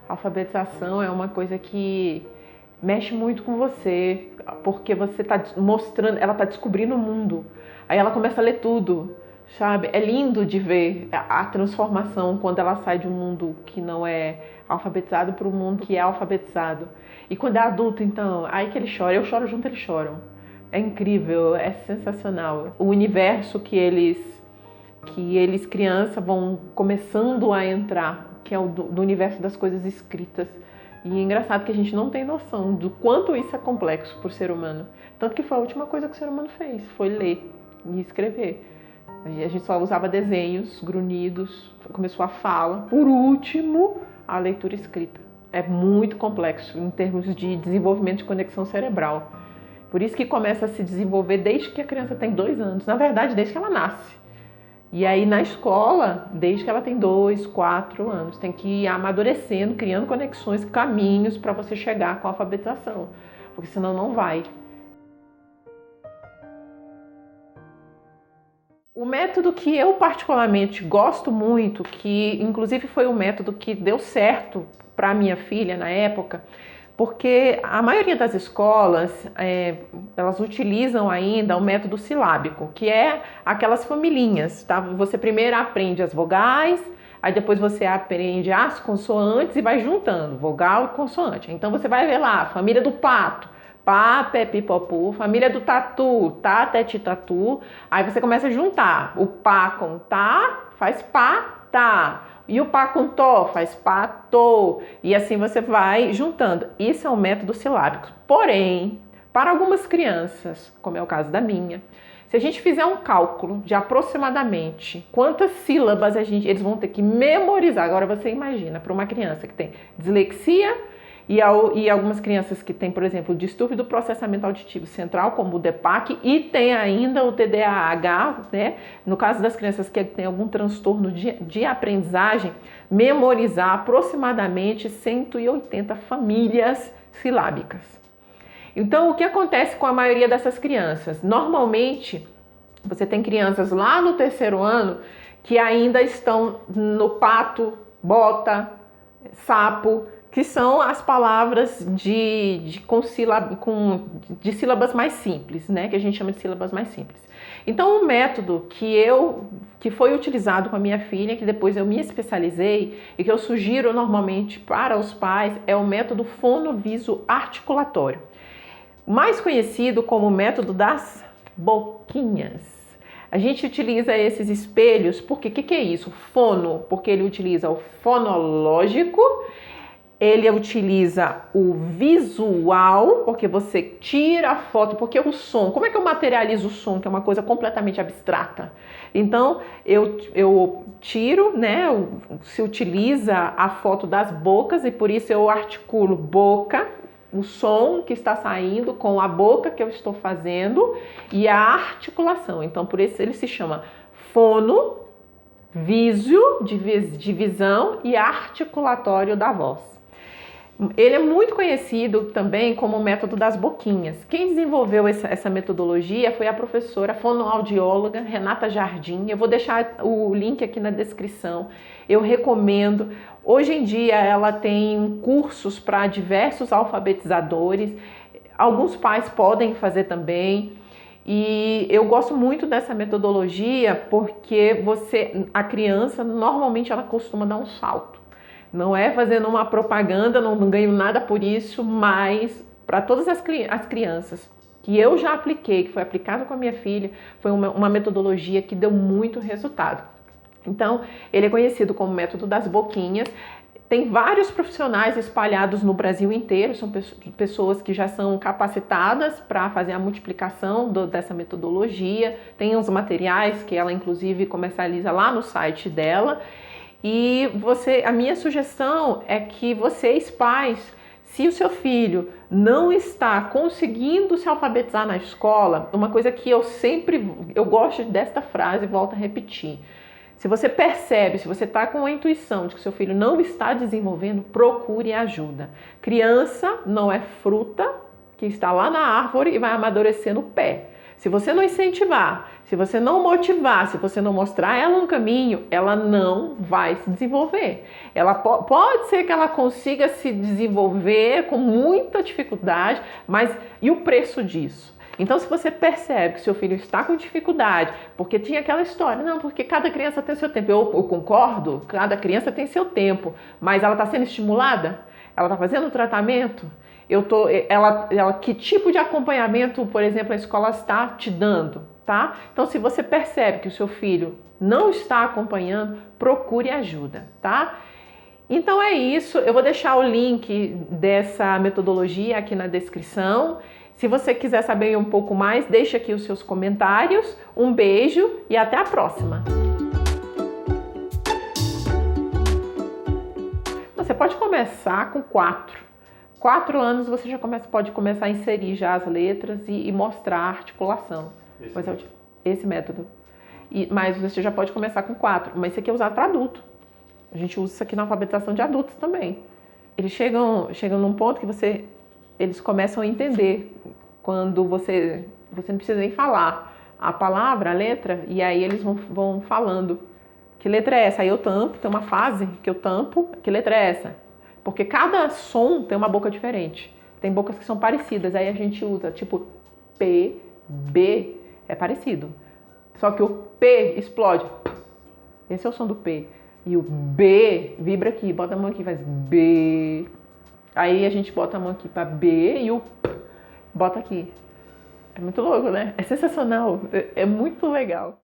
A alfabetização é uma coisa que mexe muito com você, porque você está mostrando, ela está descobrindo o mundo. Aí ela começa a ler tudo, sabe? É lindo de ver a transformação quando ela sai de um mundo que não é alfabetizado para um mundo que é alfabetizado. E quando é adulto, então, aí que ele chora, eu choro junto, eles choram. É incrível, é sensacional. O universo que eles criança vão começando a entrar, que é o do universo das coisas escritas. E é engraçado que a gente não tem noção do quanto isso é complexo para o ser humano. Tanto que foi a última coisa que o ser humano fez, foi ler e escrever. A gente só usava desenhos, grunhidos, começou a fala. Por último, a leitura escrita. É muito complexo em termos de desenvolvimento de conexão cerebral. Por isso que começa a se desenvolver desde que a criança tem 2 anos. Na verdade, desde que ela nasce. E aí na escola, desde que ela tem 2, 4 anos, tem que ir amadurecendo, criando conexões, caminhos para você chegar com a alfabetização, porque senão não vai. O método que eu particularmente gosto muito, que inclusive foi o método que deu certo para minha filha na época, porque a maioria das escolas, elas utilizam ainda o método silábico, que é aquelas familhinhas, tá? Você primeiro aprende as vogais, aí depois você aprende as consoantes e vai juntando, vogal e consoante. Então você vai ver lá, família do pato, pá, pé, pipopu, família do tatu, tá, teti, tatu. Aí você começa a juntar o pá com tá, faz pá, tá. E o pá com tó faz pá, tô. E assim você vai juntando. Isso é um método silábico. Porém, para algumas crianças, como é o caso da minha, se a gente fizer um cálculo de aproximadamente quantas sílabas eles vão ter que memorizar. Agora você imagina, para uma criança que tem dislexia e algumas crianças que têm, por exemplo, o distúrbio do processamento auditivo central, como o DEPAC, e tem ainda o TDAH, né? No caso das crianças que têm algum transtorno de aprendizagem, memorizar aproximadamente 180 famílias silábicas. Então, o que acontece com a maioria dessas crianças? Normalmente, você tem crianças lá no 3º ano que ainda estão no pato, bota, sapo, que são as palavras de sílabas mais simples, né? Que a gente chama de sílabas mais simples. Então, o método que foi utilizado com a minha filha, que depois eu me especializei e que eu sugiro normalmente para os pais, é o método fonoviso-articulatório, mais conhecido como método das boquinhas. A gente utiliza esses espelhos porque o que é isso? Fono, porque ele utiliza o fonológico, ele utiliza o visual, porque você tira a foto, porque o som, como é que eu materializo o som, que é uma coisa completamente abstrata? Então, eu tiro, né, se utiliza a foto das bocas e por isso eu articulo boca, o som que está saindo com a boca que eu estou fazendo e a articulação. Então, por isso ele se chama fono, vísio, de visão, e articulatório da voz. Ele é muito conhecido também como o método das boquinhas. Quem desenvolveu essa metodologia foi a professora fonoaudióloga Renata Jardim. Eu vou deixar o link aqui na descrição. Eu recomendo. Hoje em dia ela tem cursos para diversos alfabetizadores. Alguns pais podem fazer também. E eu gosto muito dessa metodologia porque a criança normalmente ela costuma dar um salto. Não é fazendo uma propaganda, não ganho nada por isso, mas para todas as crianças que eu já apliquei, que foi aplicado com a minha filha, foi uma metodologia que deu muito resultado. Então, ele é conhecido como método das boquinhas. Tem vários profissionais espalhados no Brasil inteiro, são pessoas que já são capacitadas para fazer a multiplicação dessa metodologia. Tem uns materiais que ela, inclusive, comercializa lá no site dela. E a minha sugestão é que vocês, pais, se o seu filho não está conseguindo se alfabetizar na escola, uma coisa que eu gosto desta frase e volto a repetir. Se você percebe, se você está com a intuição de que seu filho não está desenvolvendo, procure ajuda. Criança não é fruta que está lá na árvore e vai amadurecer no pé. Se você não incentivar, se você não motivar, se você não mostrar ela um caminho, ela não vai se desenvolver. Ela pode ser que ela consiga se desenvolver com muita dificuldade, mas e o preço disso? Então, se você percebe que seu filho está com dificuldade, porque tinha aquela história, não, porque cada criança tem seu tempo. Eu concordo, cada criança tem seu tempo, mas ela está sendo estimulada? Ela está fazendo o tratamento? Que tipo de acompanhamento, por exemplo, a escola está te dando, tá? Então, se você percebe que o seu filho não está acompanhando, procure ajuda, tá? Então é isso, eu vou deixar o link dessa metodologia aqui na descrição. Se você quiser saber um pouco mais, deixe aqui os seus comentários. Um beijo e até a próxima! Você pode começar com 4 anos você já pode começar a inserir já as letras e mostrar a articulação. Esse método. Mas você já pode começar com 4, mas isso aqui é usado para adulto. A gente usa isso aqui na alfabetização de adultos também. Eles chegam num ponto que eles começam a entender quando você não precisa nem falar a palavra, a letra, e aí eles vão falando. Que letra é essa? Aí eu tampo, tem uma fase que eu tampo, que letra é essa? Porque cada som tem uma boca diferente. Tem bocas que são parecidas, aí a gente usa tipo P, B, é parecido. Só que o P explode. Esse é o som do P. E o B vibra aqui, bota a mão aqui, faz B. Aí a gente bota a mão aqui para B e o P bota aqui. É muito louco, né? É sensacional, é muito legal.